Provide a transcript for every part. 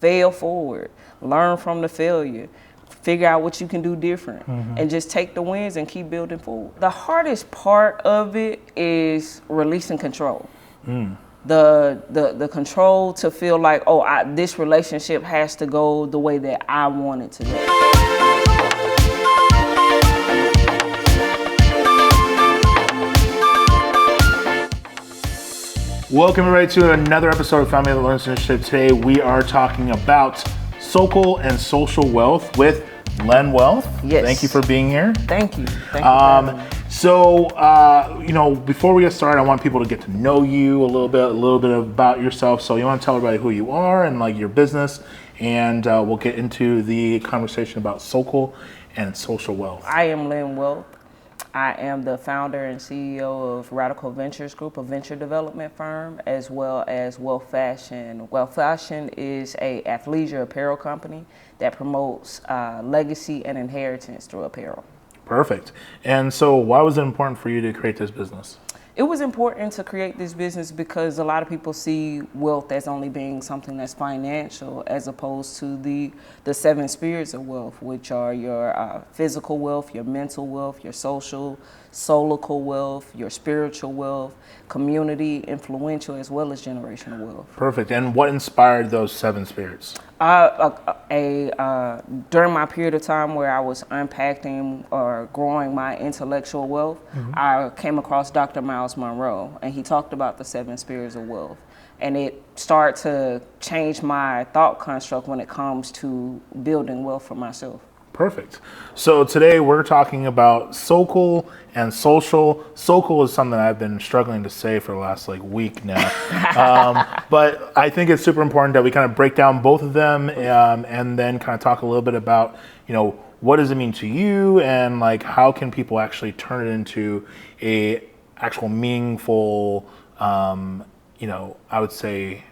fail forward, learn from the failure, figure out what you can do different, and just take the wins and keep building forward. The hardest part of it is releasing control. The control to feel like, this relationship has to go the way that I want it to go. Welcome everybody to another episode of Family That Learns Stewardship. Today we are talking about Soulical and Social Wealth with Len Wealth. Yes. Thank you for being here. Thank you. Thank you for having me. So, before we get started, I want people to get to know you a little bit about yourself. So you want to tell everybody who you are and like your business, and we'll get into the conversation about Soulical and Social Wealth. I am Len Wealth. I am the founder and CEO of Radical Ventures Group, a venture development firm, as well as Wealth Fashion. Wealth Fashion is a athleisure apparel company that promotes legacy and inheritance through apparel. Perfect. And so why was it important for you to create this business? It was important to create this business because a lot of people see wealth as only being something that's financial, as opposed to the seven spirits of wealth, which are your physical wealth, your mental wealth, your soulical wealth, your spiritual wealth, community, influential, as well as generational wealth. Perfect. And what inspired those seven spirits? During my period of time where I was unpacking or growing my intellectual wealth, I came across Dr. Miles Monroe, and he talked about the seven spirits of wealth. And it started to change my thought construct when it comes to building wealth for myself. Perfect. So today we're talking about Soulical and Social. Soulical is something I've been struggling to say for the last week now. But I think it's super important that we kind of break down both of them and then kind of talk a little bit about, what does it mean to you, and how can people actually turn it into a actual meaningful, I would say,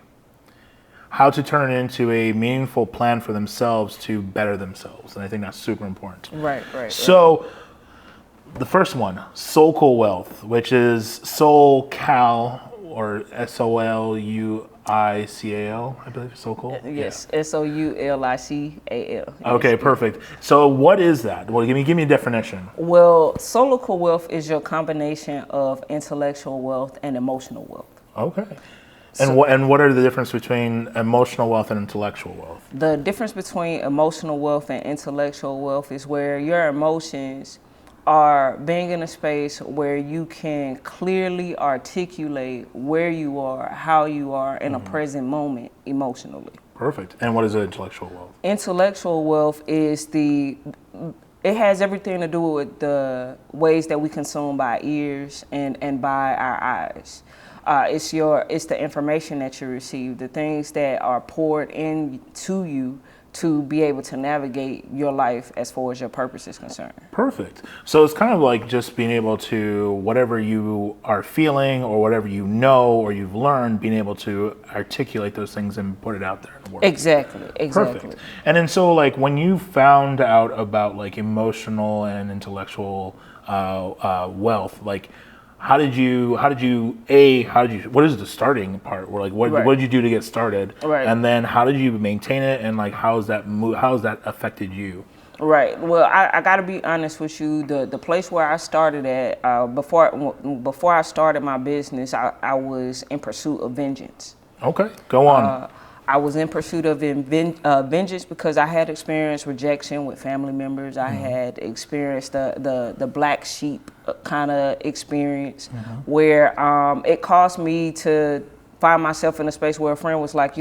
how to turn it into a meaningful plan for themselves to better themselves. And I think that's super important. Right. So the first one, Soulical Wealth, which is Soulical, or Soulical, I believe, Soulical? Yes, yeah. Soulical. Okay, perfect. So what is that? Well, give me a definition. Well, Soulical wealth is your combination of intellectual wealth and emotional wealth. Okay. And what are the difference between emotional wealth and intellectual wealth? The difference between emotional wealth and intellectual wealth is where your emotions are being in a space where you can clearly articulate where you are, how you are in a present moment emotionally. Perfect. And what is intellectual wealth? Intellectual wealth is it has everything to do with the ways that we consume by ears and by our eyes. It's the information that you receive, the things that are poured into you to be able to navigate your life as far as your purpose is concerned. Perfect. So it's kind of like just being able to, whatever you are feeling or whatever you know or you've learned, being able to articulate those things and put it out there in the world. Exactly. Perfect. And then so when you found out about emotional and intellectual wealth, what is the starting part? What did you do to get started? Right. And then how did you maintain it, and how has that affected you? Right. Well, I got to be honest with you. The place where I started at, before I started my business, I was in pursuit of vengeance. Okay, go on. I was in pursuit of vengeance because I had experienced rejection with family members. I had experienced the black sheep kind of experience where it caused me to find myself in a space where a friend was like,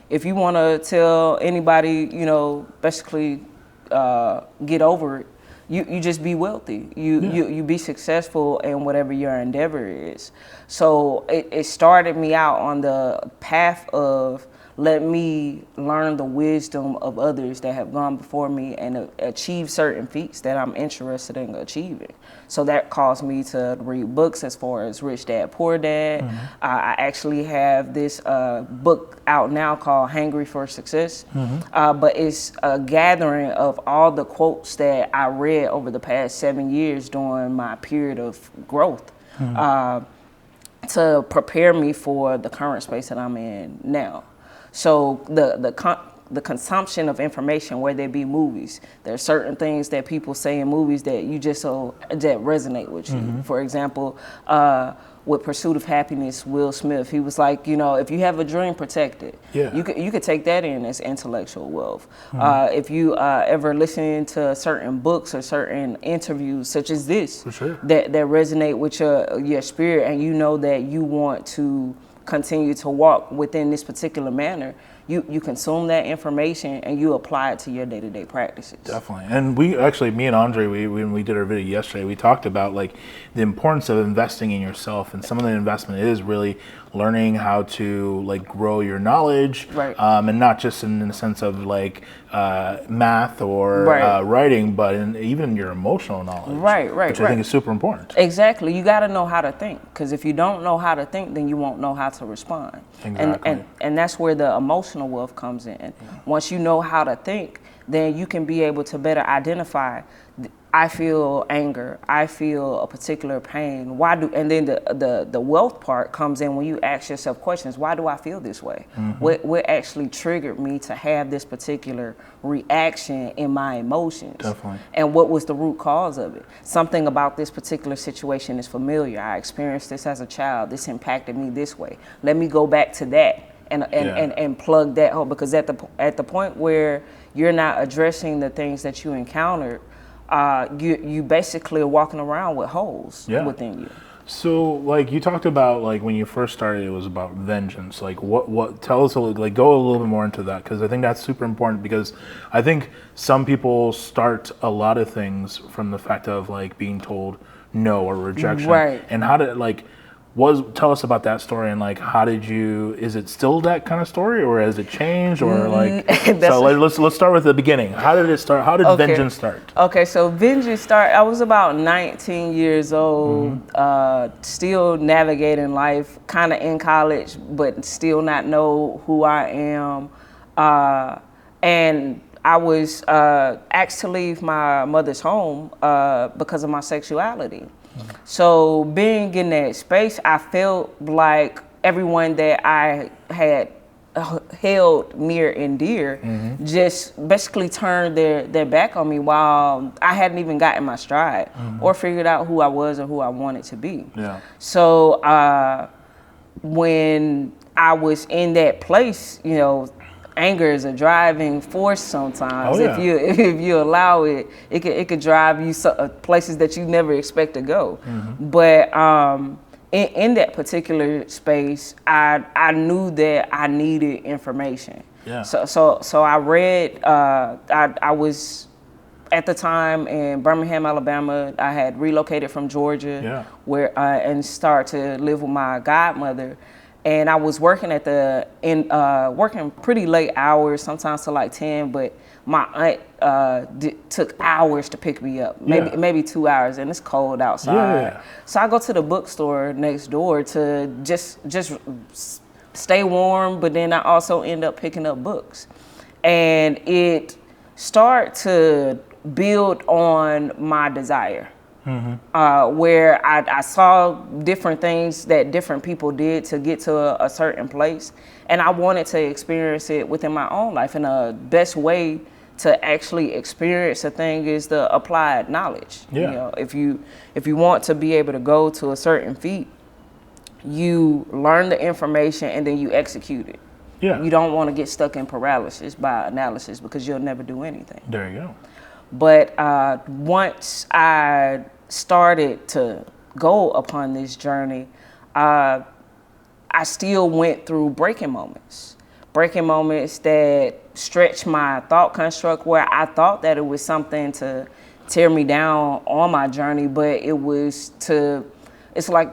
if you want to tell anybody, basically get over it, you just be wealthy. You be successful in whatever your endeavor is. So it started me out on the path of let me learn the wisdom of others that have gone before me and achieve certain feats that I'm interested in achieving. So that caused me to read books as far as Rich Dad, Poor Dad. I actually have this book out now called Hungry for Success, but it's a gathering of all the quotes that I read over the past 7 years during my period of growth. To prepare me for the current space that I'm in now. So the the consumption of information, whether it be movies. There are certain things that people say in movies that you just that resonate with you. For example, with Pursuit of Happiness, Will Smith, he was like, if you have a dream, protect it. Yeah. You could take that in as intellectual wealth. If you ever listen to certain books or certain interviews, such as this, For sure. that resonate with your spirit, and you know that you want to continue to walk within this particular manner, you consume that information and you apply it to your day-to-day practices. Definitely. And me and Andre, when we did our video yesterday, we talked about like the importance of investing in yourself, and some of the investment is really learning how to like grow your knowledge, Right. And not just in the sense of like math or Right. writing, but even your emotional knowledge, Right, which I think is super important. Exactly. You got to know how to think, because if you don't know how to think, then you won't know how to respond. Exactly. And that's where the emotional wealth comes in. Once you know how to think, then you can be able to better identify, I feel anger, I feel a particular pain. And then the wealth part comes in when you ask yourself questions. Why do I feel this way? What actually triggered me to have this particular reaction in my emotions? Definitely. And what was the root cause of it? Something about this particular situation is familiar. I experienced this as a child. This impacted me this way. Let me go back to that and plug that hole, because at the point where you're not addressing the things that you encountered, you basically are walking around with holes within you. So, like, you talked about, like, when you first started, it was about vengeance. Like, tell us, like, go a little bit more into that, because I think that's super important, because I think some people start a lot of things from the fact of, like, being told no or rejection. Right. And how did, like, tell us about that story, and like, is it still that kind of story, or has it changed, or like, so let's start with the beginning. How did it start? How did vengeance start? Okay, so vengeance started, I was about 19 years old, still navigating life, kind of in college, but still not know who I am. And I was asked to leave my mother's home because of my sexuality. So being in that space, I felt like everyone that I had held near and dear just basically turned their back on me while I hadn't even gotten my stride or figured out who I was or who I wanted to be. Yeah. So when I was in that place, anger is a driving force sometimes. If you allow it, it could drive you places that you never expect to go. But in that particular space, I knew that I needed information. Yeah. So I read. I was at the time in Birmingham, Alabama. I had relocated from Georgia, where and started to live with my godmother. And I was working working pretty late hours, sometimes till like 10, but my aunt took hours to pick me up, maybe 2 hours, and it's cold outside. Yeah. So I go to the bookstore next door to just stay warm, but then I also end up picking up books. And it started to build on my desire. Where I saw different things that different people did to get to a certain place, and I wanted to experience it within my own life. And the best way to actually experience a thing is the applied knowledge. Yeah. If you want to be able to go to a certain feat, you learn the information and then you execute it. Yeah. You don't want to get stuck in paralysis by analysis, because you'll never do anything. There you go. But once I started to go upon this journey, I still went through breaking moments that stretched my thought construct, where I thought that it was something to tear me down on my journey, but it's like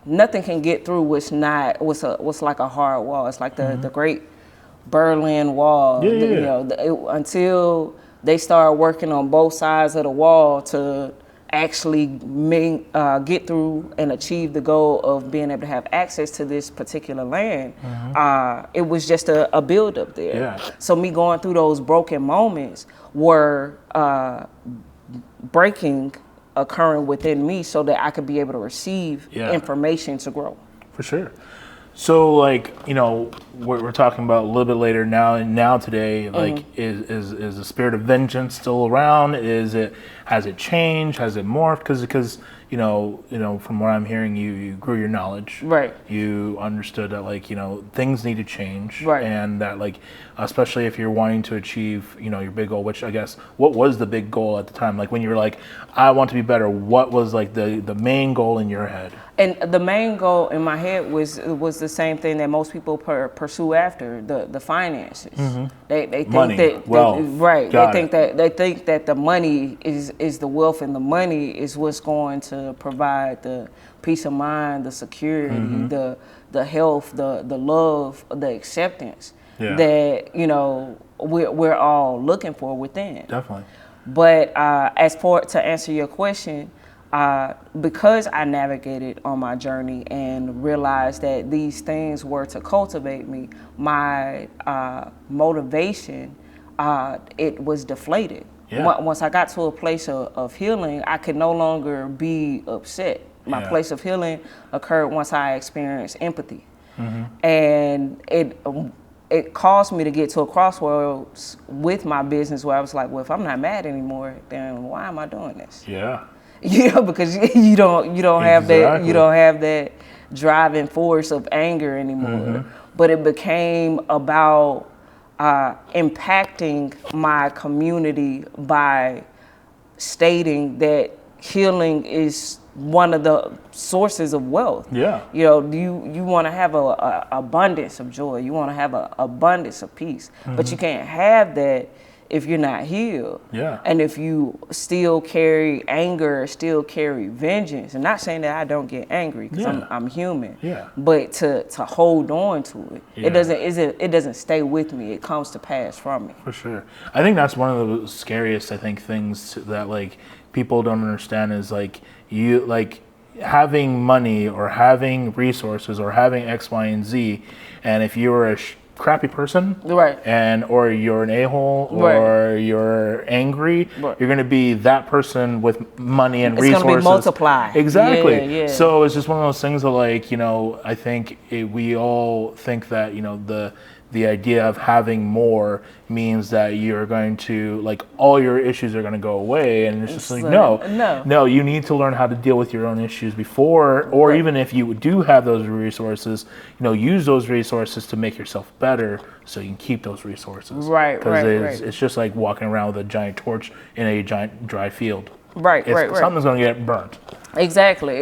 nothing can get through what's like a hard wall. It's like the Great Berlin Wall. Until they start working on both sides of the wall to actually get through and achieve the goal of being able to have access to this particular land. It was just a build up there. Yeah. So me going through those broken moments were breaking occurring within me so that I could be able to receive information to grow. For sure. So, like, you know, we're talking about a little bit later now today. Like, is the spirit of vengeance still around? Has it changed? Has it morphed? Because you know, from what I'm hearing, you grew your knowledge. Right. You understood that, like, you know, things need to change. Right. And that, like, especially if you're wanting to achieve, you know, your big goal, which I guess, what was the big goal at the time? Like, when you were like, I want to be better, what was like the main goal in your head? And the main goal in my head was the same thing that most people pursue after the finances. They think Money, that wealth. right. Got They think that the money is the wealth, and the money is what's going to provide the peace of mind, the security, the health, the love, the acceptance that, you know, we're all looking for within. Definitely. But to answer your question, because I navigated on my journey and realized that these things were to cultivate me, my motivation, it was deflated. Yeah. Once I got to a place of healing, I could no longer be upset. My place of healing occurred once I experienced empathy. And it caused me to get to a crossroads with my business where I was like, well, if I'm not mad anymore, then why am I doing this? Yeah. You know, because you don't have that driving force of anger anymore. But it became about impacting my community by stating that healing is one of the sources of wealth. Yeah. You know, you want to have a abundance of joy. You want to have a abundance of peace. But you can't have that if you're not healed. Yeah. And if you still carry anger, still carry vengeance. And not saying that I don't get angry, because I'm human. Yeah. But to hold on to it, it doesn't stay with me. It comes to pass from me. For sure. I think that's one of the scariest, things that, like, people don't understand is, like, you, like, having money or having resources or having X, Y, and Z. And if you're a crappy person, right, and or you're an a-hole, or you're angry, you're going to be that person with money and resources. It's going to be multiplied. Exactly. Yeah. So it's just one of those things that, like, you know, I think we all think that, you know, the idea of having more means that you're going to, like, all your issues are going to go away, and it's just like, no, you need to learn how to deal with your own issues before, or even if you do have those resources, you know, use those resources to make yourself better so you can keep those resources. Right. It's just like walking around with a giant torch in a giant dry field. Right. Something's going to get burnt. Exactly.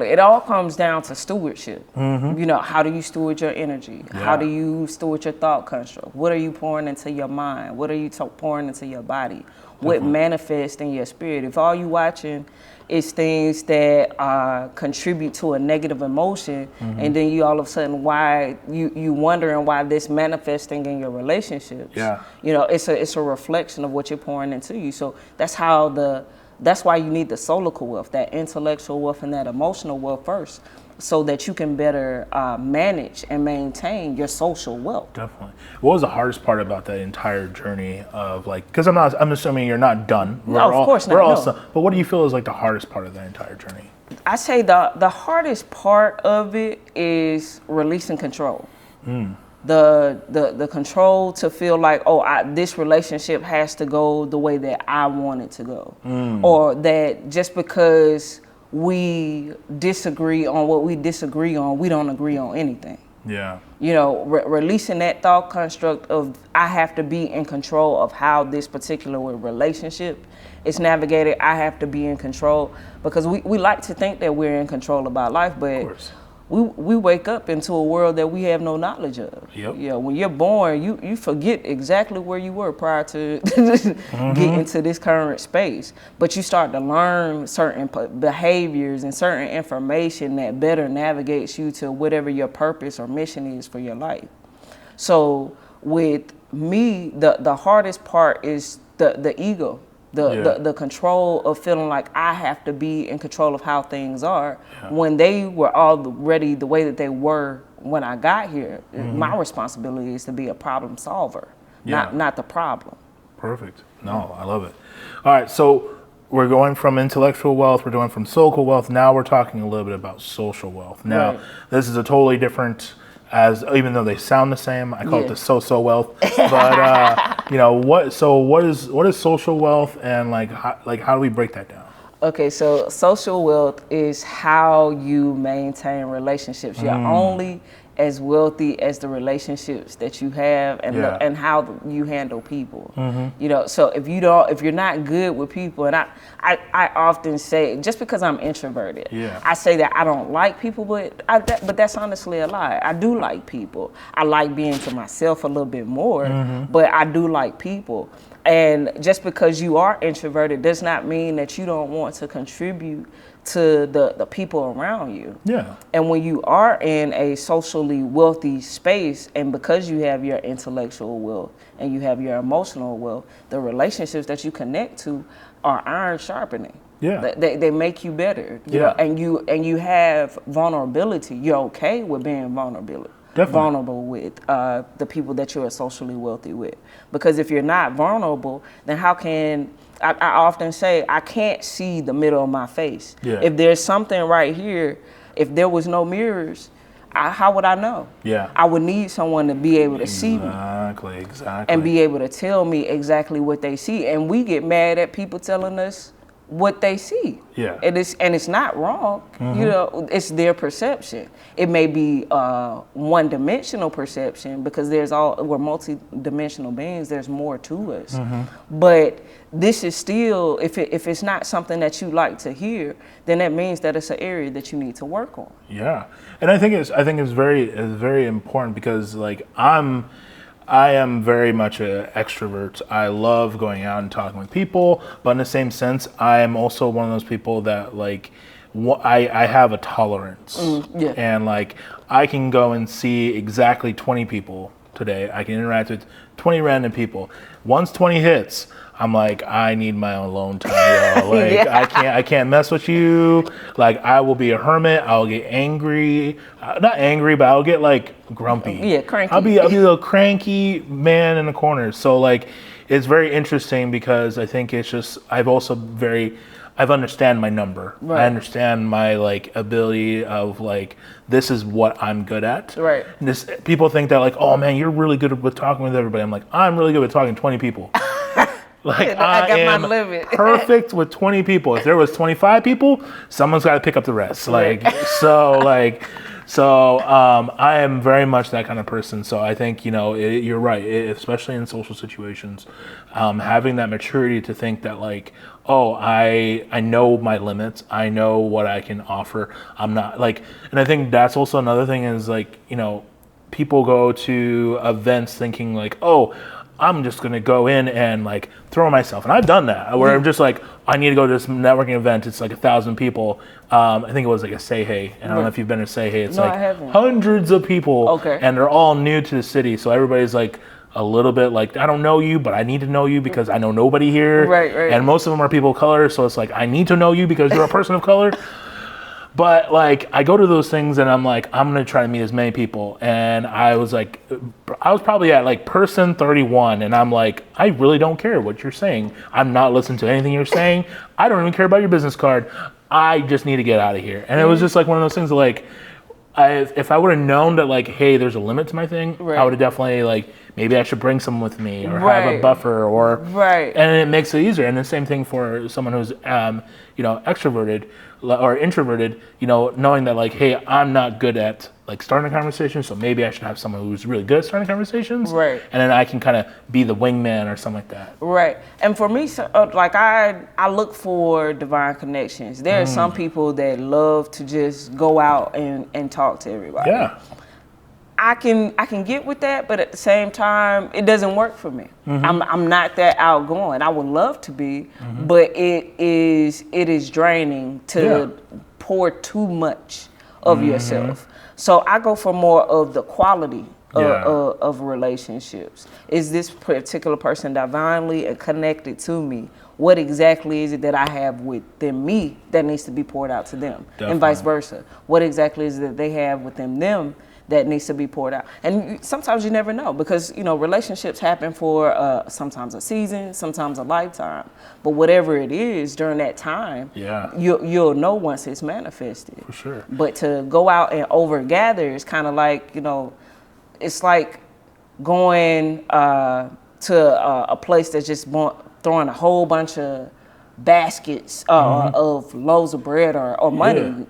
It all comes down to stewardship. You know, how do you steward your energy? Yeah. How do you steward your thought construct? What are you pouring into your mind? What are you pouring into your body? What manifests in your spirit? If all you watching is things that contribute to a negative emotion, and then you all of a sudden you wondering why this manifesting in your relationships. Yeah. You know, it's a reflection of what you're pouring into you. So that's why you need the soulical wealth, that intellectual wealth and that emotional wealth first, so that you can better manage and maintain your social wealth. Definitely. What was the hardest part about that entire journey of, like, because I'm assuming you're not done. Of course not. But what do you feel is, like, the hardest part of that entire journey? I say the hardest part of it is releasing control. The control to feel like, this relationship has to go the way that I want it to go, or that just because we disagree on what we disagree on, we don't agree on anything. Yeah. You know, releasing that thought construct of I have to be in control of how this particular relationship is navigated. I have to be in control, because we like to think that we're in control about life, but we wake up into a world that we have no knowledge of. Yep. You know, when you're born, you forget exactly where you were prior to getting to this current space. But you start to learn certain behaviors and certain information that better navigates you to whatever your purpose or mission is for your life. So with me, the hardest part is the ego. The control of feeling like I have to be in control of how things are, when they were already the way that they were when I got here. My responsibility is to be a problem solver, not the problem. Perfect. No, I love it. All right, so we're going from intellectual wealth, we're going from soulical wealth, now we're talking a little bit about social wealth. Now, this is a totally different as even though they sound the same. I call it Yeah. the so wealth. But what is social wealth, and how do we break that down? Okay, so social wealth is how you maintain relationships. You're only as wealthy as the relationships that you have and how you handle people. So if you're not good with people, and I often say, just because I'm introverted, I say that I don't like people, but that's honestly a lie. I do like people. I like being to myself a little bit more, but I do like people. And just because you are introverted does not mean that you don't want to contribute to the people around you. Yeah. And when you are in a socially wealthy space, and because you have your intellectual wealth and you have your emotional wealth, the relationships that you connect to are iron sharpening. Yeah. They make you better. You know, and you have vulnerability. You're okay with being vulnerable with the people that you're socially wealthy with. Because if you're not vulnerable, then how can I often say I can't see the middle of my face. Yeah. If there's something right here, if there was no mirrors, how would I know? Yeah. I would need someone to be able to see me. Exactly. And be able to tell me exactly what they see. And we get mad at people telling us what they see. Yeah. And it's not wrong. It's their perception. It may be one-dimensional perception because we're multi-dimensional beings. There's more to us. But this is still, if it's not something that you like to hear, then that means that it's an area that you need to work on. Yeah, and I think it's very important because I am very much an extrovert. I love going out and talking with people, but in the same sense, I am also one of those people that I have a tolerance, and I can go and see exactly 20 people today. I can interact with 20 random people. Once 20 hits, I'm like, I need my own alone time, y'all. I can't mess with you. I will be a hermit. I'll get angry. Not angry, but I'll get grumpy. Yeah, cranky. I'll be a little cranky man in the corner. So it's very interesting because I think it's just, I've understand my number. Right. I understand my ability of this is what I'm good at. Right. And people think that oh man, you're really good with talking with everybody. I'm I'm really good with talking to 20 people. I got am my limit. perfect with 20 people. If there was 25 people, someone's got to pick up the rest. I am very much that kind of person. So I think, you're right, especially in social situations, having that maturity to think that I know my limits. I know what I can offer. I'm not and I think that's also another thing is people go to events thinking I'm just going to go in and throw myself. And I've done that where I'm just I need to go to this networking event. It's 1,000 people. I think it was a Say Hey. And I don't know if you've been to Say Hey. It's No, I haven't. Hundreds of people. Okay. And they're all new to the city. So everybody's a little bit I don't know you, but I need to know you because I know nobody here. Right. And most of them are people of color. So it's I need to know you because you're a person of color. But I go to those things and I'm I'm gonna try to meet as many people. And I was probably at person 31, and I'm I really don't care what you're saying. I'm not listening to anything you're saying. I don't even care about your business card. I just need to get out of here. And it was just one of those things if I would have known that hey, there's a limit to my thing, I would have definitely maybe I should bring someone with me or have a buffer or and it makes it easier. And the same thing for someone who's extroverted or introverted, knowing that hey, I'm not good at starting a conversation, so maybe I should have someone who's really good at starting conversations, right? And then I can kind of be the wingman or something like that, right? And for me, I look for divine connections. There are some people that love to just go out and talk to everybody. Yeah. I can get with that, but at the same time, it doesn't work for me. I'm not that outgoing. I would love to be, but it is draining to pour too much of yourself. So I go for more of the quality of relationships. Is this particular person divinely connected to me? What exactly is it that I have within me that needs to be poured out to them? Definitely. And vice versa. What exactly is it that they have within them that needs to be poured out. And sometimes you never know, because relationships happen for sometimes a season, sometimes a lifetime. But whatever it is during that time, you'll know once it's manifested. For sure. But to go out and overgather is kind of like, it's like going to a place that's just throwing a whole bunch of baskets of loaves of bread or money,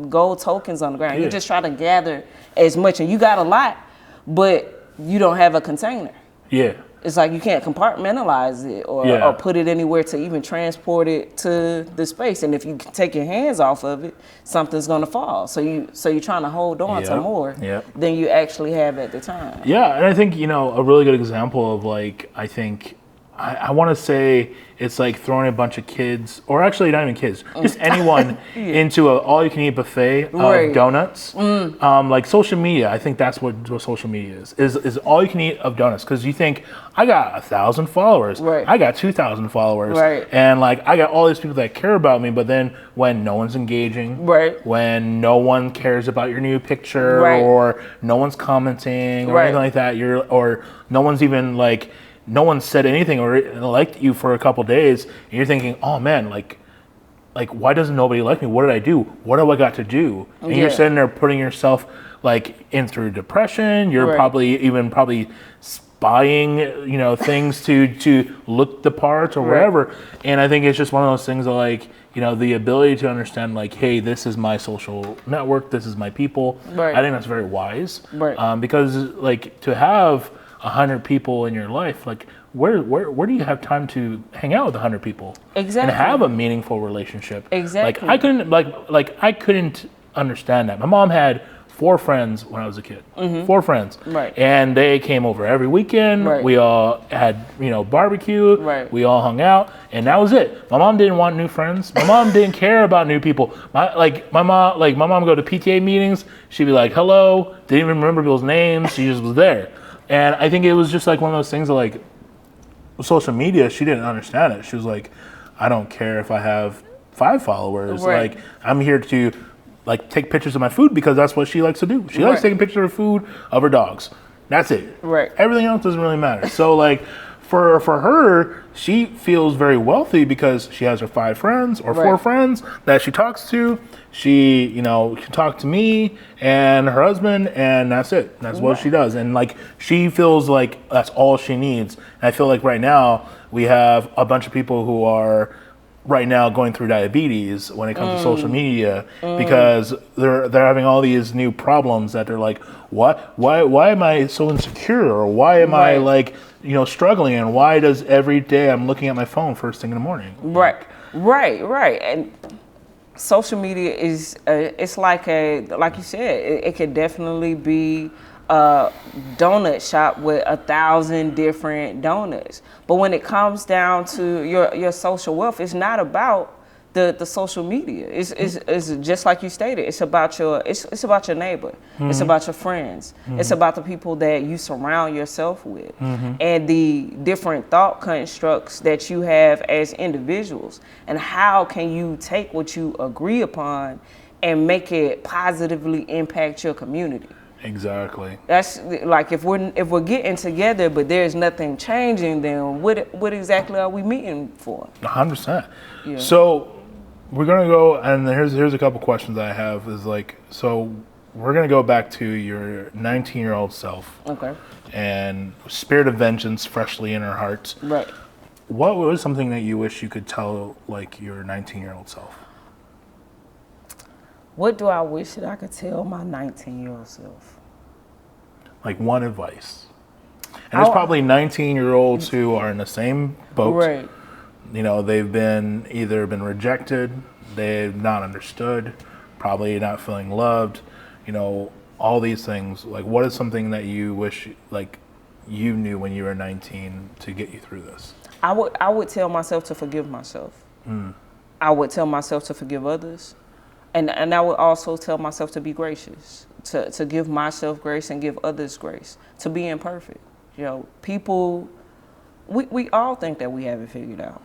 gold tokens on the ground. You just try to gather as much, and you got a lot, but you don't have a container. Yeah. It's like you can't compartmentalize it or put it anywhere to even transport it to the space. And if you take your hands off of it, something's gonna fall. So you're trying to hold on to more than you actually have at the time. Yeah, and I think a really good example of I want to say it's like throwing a bunch of kids, or actually not even kids, just anyone into an all-you-can-eat buffet of donuts. Like social media, I think that's what social media is all-you-can-eat of donuts. Because you think, I got 1,000 followers, I got 2,000 followers, and I got all these people that care about me, but then when no one's engaging, when no one cares about your new picture, or no one's commenting, or anything like that, or no one's even no one said anything or liked you for a couple days, and you're thinking, oh man, why doesn't nobody like me? What did I do? What do I got to do? And you're sitting there putting yourself in through depression. You're probably spying, things to look the part or whatever. And I think it's just one of those things that the ability to understand hey, this is my social network, this is my people. I think that's very wise. Because to have 100 people in your life, where do you have time to hang out with 100 people and have a meaningful relationship? I couldn't understand that. My mom had 4 friends when I was a kid. 4 friends, and they came over every weekend. We all had barbecue. We all hung out, and that was it. My mom didn't want new friends. My mom didn't care about new people. My mom would go to PTA meetings. She'd be like, hello, didn't even remember people's names. She just was there. And I think it was just one of those things that social media, she didn't understand it. She was like, I don't care if I have 5 followers. I'm here to take pictures of my food because that's what she likes to do. She likes taking pictures of food, of her dogs. That's it. Everything else doesn't really matter. So for her, she feels very wealthy because she has her 5 friends or 4 friends that she talks to. She, can talk to me and her husband, and that's it. That's what she does. And she feels like that's all she needs. And I feel like right now we have a bunch of people who are right now going through diabetes when it comes to social media because they're having all these new problems that they're like, why am I so insecure, or why am I struggling, and why does every day I'm looking at my phone first thing in the morning? Right. And social media is it's like you said, it could definitely be a donut shop with 1,000 different donuts. But when it comes down to your social wealth, it's not about the social media. It's just like you stated. It's about your neighbor. It's about your friends. It's about the people that you surround yourself with, and the different thought constructs that you have as individuals. And how can you take what you agree upon and make it positively impact your community? Exactly. That's if we're getting together, but there's nothing changing, then what exactly are we meeting for? 100%. Yeah. So we're gonna go, and here's a couple questions I have. Is so we're gonna go back to your 19-year-old self. Okay. And spirit of vengeance freshly in her heart. Right. What was something that you wish you could tell your 19-year-old self? What do I wish that I could tell my 19-year-old self? One advice. And there's probably 19-year-olds who are in the same boat. Right. They've either been rejected, they've not understood, probably not feeling loved, all these things. What is something that you wish you knew when you were 19 to get you through this? I would tell myself to forgive myself. I would tell myself to forgive others. And I would also tell myself to be gracious, to give myself grace and give others grace, to be imperfect. People, we all think that we have it figured out.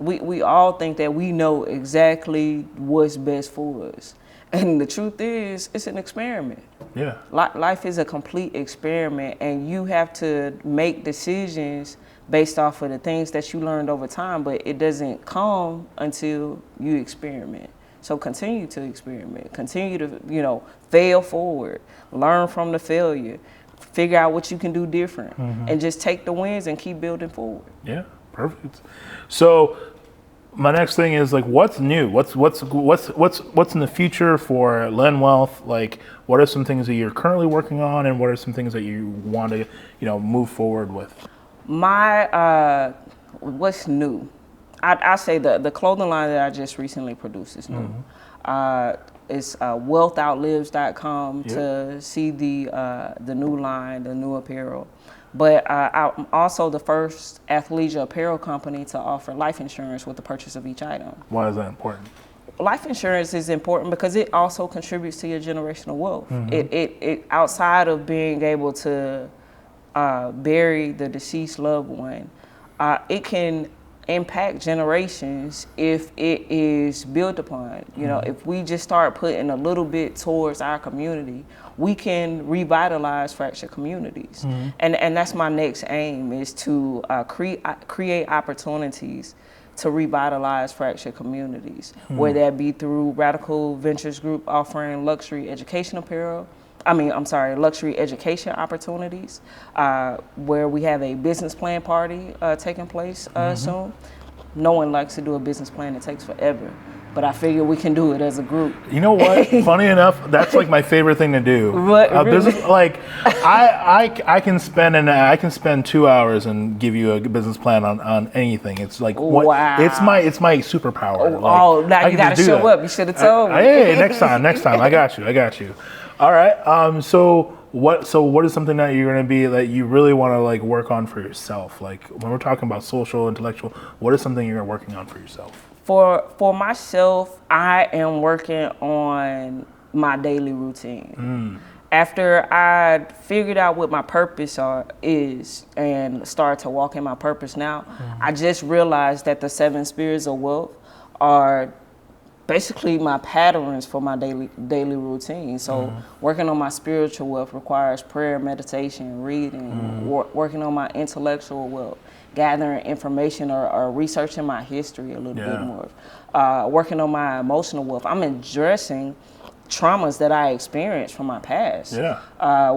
We all think that we know exactly what's best for us. And the truth is, it's an experiment. Yeah. Life is a complete experiment, and you have to make decisions based off of the things that you learned over time, but it doesn't come until you experiment. So continue to experiment, continue to, fail forward, learn from the failure, figure out what you can do different, and just take the wins and keep building forward. Yeah, perfect. So my next thing is like, what's new? What's in the future for Len Wealth? Like, what are some things that you're currently working on, and what are some things that you want to, move forward with? What's new? I say the clothing line that I just recently produced is new. It's wealthoutlivs.com to see the new line, the new apparel. But I'm also the first athleisure apparel company to offer life insurance with the purchase of each item. Why is that important? Life insurance is important because it also contributes to your generational wealth. It outside of being able to bury the deceased loved one, it can impact generations if it is built upon. If we just start putting a little bit towards our community, we can revitalize fractured communities. And that's my next aim, is to create opportunities to revitalize fractured communities, whether that be through Radical Ventures Group offering luxury education opportunities, where we have a business plan party taking place soon. No one likes to do a business plan, it takes forever. But I figure we can do it as a group. You know what? Funny enough, that's like my favorite thing to do. Business, like I can spend 2 hours and give you a business plan on anything. It's like wow. It's my superpower. Now you gotta show up. You should have told me. Hey, next time. I got you. All right. So what is something that you're going to be that you really want to like work on for yourself? Like when we're talking about social, intellectual, what is something you're working on for yourself? For myself, I am working on my daily routine. After I figured out what my purpose is and started to walk in my purpose now, I just realized that the 7 spheres of wealth are basically my patterns for my daily routine. So working on my spiritual wealth requires prayer, meditation, reading, working on my intellectual wealth, gathering information or researching my history a little bit more. Working on my emotional wealth. I'm addressing traumas that I experienced from my past.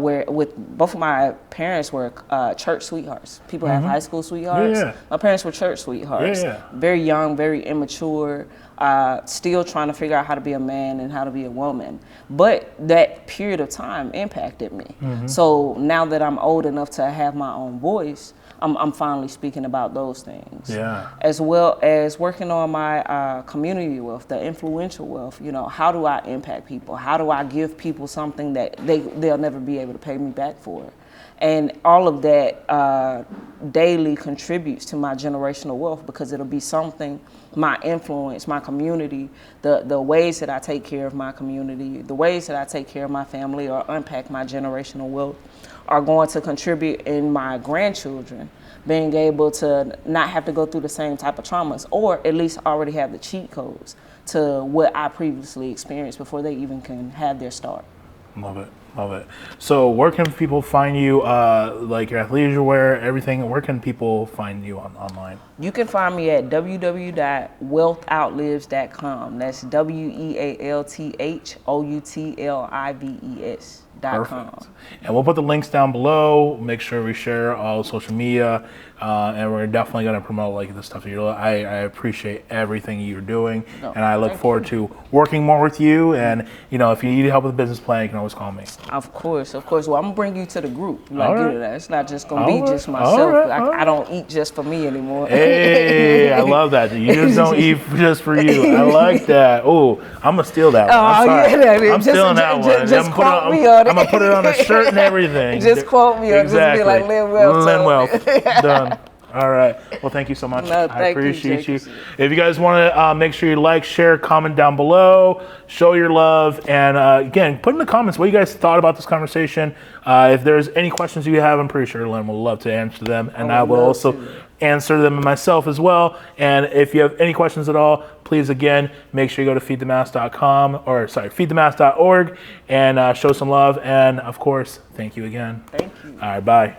Where with both of my parents were church sweethearts. People have high school sweethearts. My parents were church sweethearts. Very young, very immature, still trying to figure out how to be a man and how to be a woman. But that period of time impacted me. So now that I'm old enough to have my own voice, I'm finally speaking about those things. As well as working on my community wealth, the influential wealth. How do I impact people? How do I give people something that they'll never be able to pay me back for? And all of that daily contributes to my generational wealth, because it'll be something, my influence, my community, the ways that I take care of my community, the ways that I take care of my family or unpack my generational wealth are going to contribute in my grandchildren being able to not have to go through the same type of traumas, or at least already have the cheat codes to what I previously experienced before they even can have their start. Love it. So where can people find you, like your athleisure wear, everything? Where can people find you online? You can find me at www.wealthoutlivs.com. That's WEALTHOUTLIVES.com. Perfect. And we'll put the links down below. Make sure we share all social media, and we're definitely going to promote like this stuff. I appreciate everything you're doing, and I look forward to working more with you. And if you need help with a business plan, you can always call me. Of course. Well, I'm gonna bring you to the group. It's not just gonna be just myself. I don't eat just for me anymore. Hey, I love that. You just don't eat just for you. I like that. Oh, I'm gonna steal that one. I'm sorry. I'm stealing that one. Just quote me on it. I'm gonna put it on a shirt and everything. Just quote me on it. Exactly. Just be like Len Wealth. Len Wealth. Done. All right. Well, thank you so much. I appreciate you. If you guys want to make sure you like, share, comment down below, show your love, and again, put in the comments what you guys thought about this conversation. If there's any questions you have, I'm pretty sure Len will love to answer them, and I will also answer them myself as well. And if you have any questions at all, please, again, make sure you go to feedthemass.org and show some love. And of course, thank you again. Thank you. All right, bye.